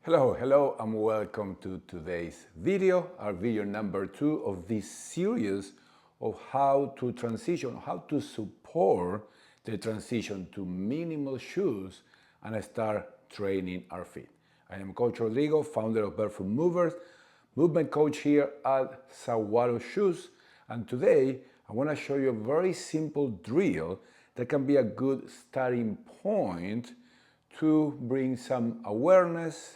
Hello, and welcome to today's video, our video number 2 of this series of how to transition, how to support the transition to minimal shoes and start training our feet. I am Coach Rodrigo, founder of Barefoot Movers, movement coach here at Saguaro Shoes, and today I want to show you a very simple drill that can be a good starting point to bring some awareness,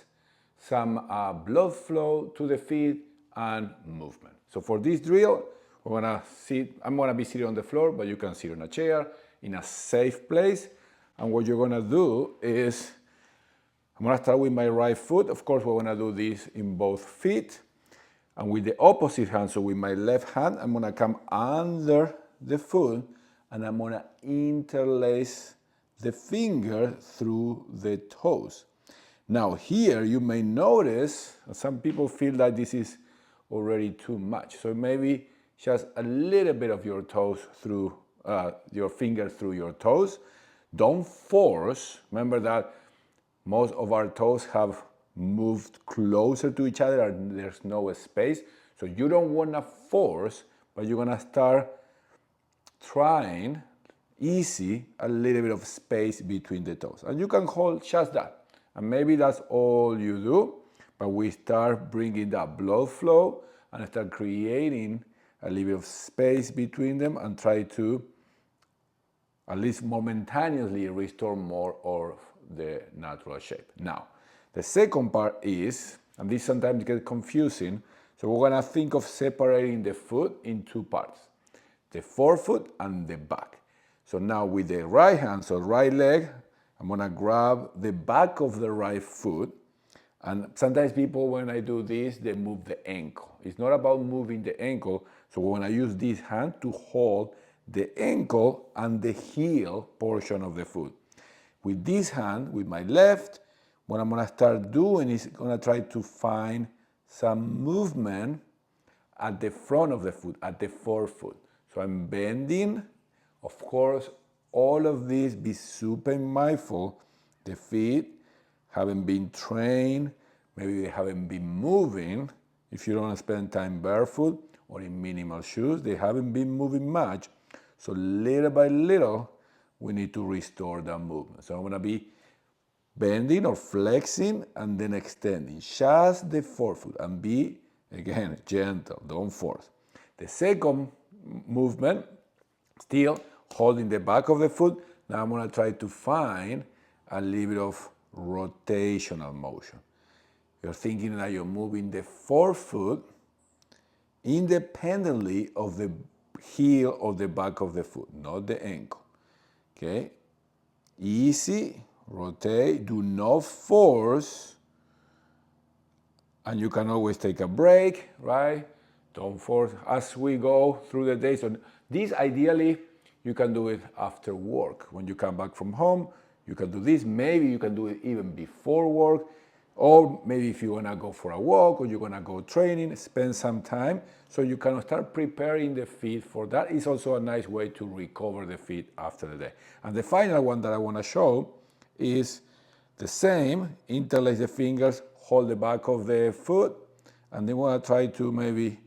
some blood flow to the feet and movement. So for this drill, I'm gonna be sitting on the floor, but you can sit on a chair in a safe place. And what you're gonna do is, I'm gonna start with my right foot. Of course, we're gonna do this in both feet. And with the opposite hand, so with my left hand, I'm gonna come under the foot and I'm gonna interlace the finger through the toes. Now here you may notice, some people feel that this is already too much. So maybe just a little bit of your toes through, your finger through your toes. Don't force, remember that most of our toes have moved closer to each other and there's no space. So you don't wanna force, but you're gonna start trying easy, a little bit of space between the toes. And you can hold just that. And maybe that's all you do, but we start bringing that blood flow and start creating a little bit of space between them and try to, at least momentaneously, restore more of the natural shape. Now, the second part is, and this sometimes gets confusing, so we're gonna think of separating the foot in two parts, the forefoot and the back. So now with the right hand, so right leg, I'm gonna grab the back of the right foot. And sometimes people, when I do this, they move the ankle. It's not about moving the ankle. So when I use this hand to hold the ankle and the heel portion of the foot. With this hand, with my left, what I'm gonna start doing is gonna try to find some movement at the front of the foot, at the forefoot. So I'm bending, of course, all of this, be super mindful. The feet haven't been trained, maybe they haven't been moving. If you don't spend time barefoot or in minimal shoes, they haven't been moving much. So little by little, we need to restore that movement. So I'm gonna be bending or flexing and then extending, just the forefoot, and be, again, gentle, don't force. The second movement, still holding the back of the foot. Now I'm gonna try to find a little bit of rotational motion. You're thinking that you're moving the forefoot independently of the heel or the back of the foot, not the ankle, okay? Easy, rotate, do not force, and you can always take a break, right? Don't force as we go through the day. So this ideally, you can do it after work. When you come back from home, you can do this. Maybe you can do it even before work, or maybe if you wanna go for a walk or you're gonna go training, spend some time so you can start preparing the feet for that. Is also a nice way to recover the feet after the day. And the final one that I wanna show is the same, interlace the fingers, hold the back of the foot, and then wanna try to maybe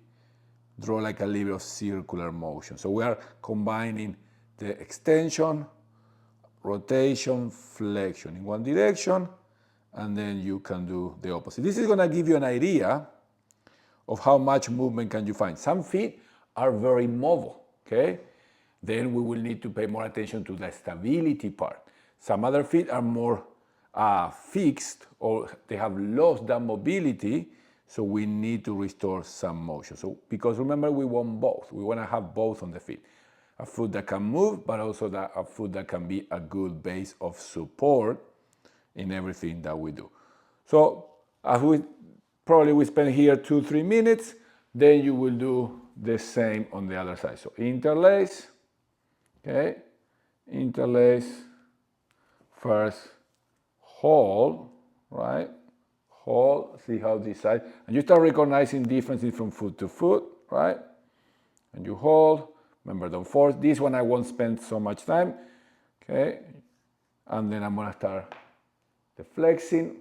draw like a little bit of circular motion. So we are combining the extension, rotation, flexion in one direction, and then you can do the opposite. This is gonna give you an idea of how much movement can you find. Some feet are very mobile, okay? Then we will need to pay more attention to the stability part. Some other feet are more fixed, or they have lost that mobility, so we need to restore some motion. So, because remember, we want both. We wanna have both on the feet. A foot that can move, but also a foot that can be a good base of support in everything that we do. So, as we spend here 2-3 minutes, then you will do the same on the other side. So interlace, okay? Interlace, first hold, right? Hold, see how this side, and you start recognizing differences from foot to foot, right? And you hold, remember, don't force. This one I won't spend so much time, okay? And then I'm gonna start the flexing,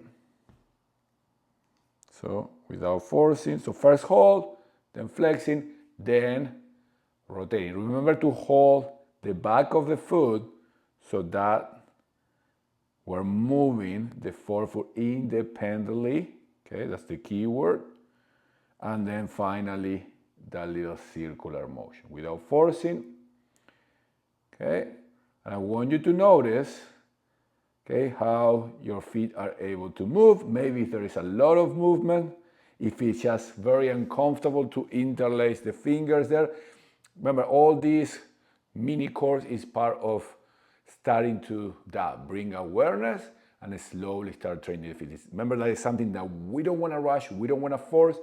So without forcing, so first hold, then flexing, then rotating. Remember to hold the back of the foot so that we're moving the forefoot independently. Okay, that's the key word. And then finally, that little circular motion without forcing. Okay, and I want you to notice, okay, how your feet are able to move. Maybe if there is a lot of movement, if it's just very uncomfortable to interlace the fingers there. Remember, all these mini course is part of starting to bring awareness and slowly start training the feet. Remember, that is something that we don't want to rush, we don't want to force,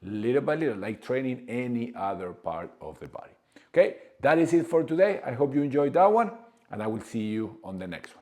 little by little, like training any other part of the body. Okay, that is it for today. I hope you enjoyed that one, and I will see you on the next one.